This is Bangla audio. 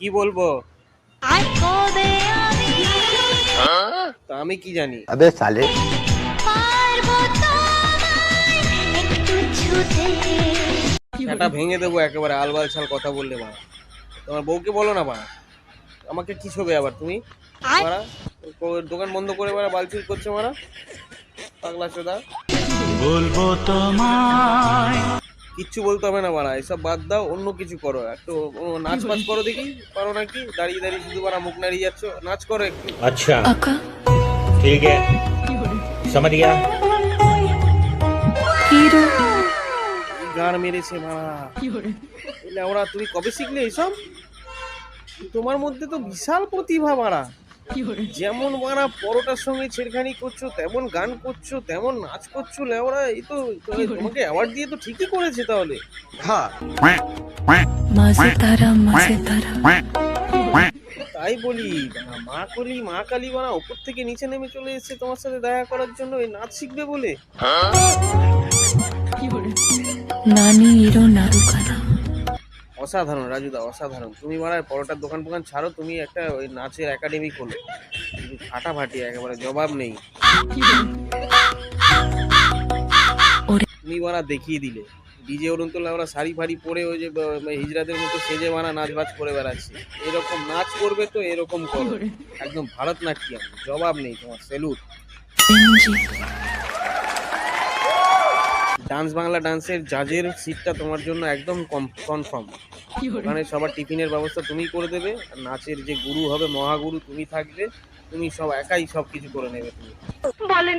কি বলবো? তা আমি কি জানি? अबे साले সেটা ভেঙে দেবো একেবারে, আলবাল ছাল কথা বললে মারা। তোমার বউকে বলো না মারা, আমাকে কি ছবে আবার তুমি মারা? দোকান বন্ধ করে মারা বালচুল করছে মারা, পাগলা চোদা। বলবো তোমায়, কিচ্ছু বলতে হবে না মারা, এসব বাদ দাও, অন্য কিছু করো। একটু নাচ ফাচ করো দেখি, পারো নাকি? দাঁড়িয়ে দাঁড়িয়ে শুধু মারা মুখ নাড়িয়ে যাচ্ছ, নাচ করো একটু। अच्छा ठीक है समझ गया কি গান মেরেছে মারা। ওরা তুমি কবে শিখলে এসব? তোমার মধ্যে তো বিশাল প্রতিভা মারা। যেমন মারা পরোটার সঙ্গে ছেড়খানি করছো, তেমন গান করছো, তেমন নাচ করছো। লেওরা এই তো তোমাকে অ্যাওয়ার্ড দিয়ে তো ঠিকই করেছে তাহলে। हाँ তাই বলি মা কালী বানা ওপর থেকে নিচে নেমে চলে এসেছে তোমার সাথে দেখা করার জন্য, এই নাচ শিখবে বলে। অসাধারণ রাজুদা, অসাধারণ। তুমি মারা পরোটার দোকান ফোকান ছাড়ো, তুমি একটা ওই নাচের একাডেমি খোলো, ফাটাফাটি একেবারে, জবাব নেই। তুমি মারা দেখিয়ে দিলে ডিজে অরুণতলা ওরা শাড়ি ফাড়ি পরে ওই যে হিজড়াদের মতো সেজে মারা নাচ বাজ করে বেড়াচ্ছে। এরকম নাচ করবে তো এরকম করো, একদম ভারতনাট্যম, জবাব নেই তোমার, সেলুট। ডান্স বাংলা ডান্সের জাজের সিটটা তোমার জন্য একদম কনফার্ম। ওখানে সবার টিফিনের ব্যবস্থা তুমি করে দেবে, আর নাচের যে গুরু হবে, মহাগুরু তুমি থাকবে। তুমি সব একাই সব কিছু করে নেবে তুমি। বলেন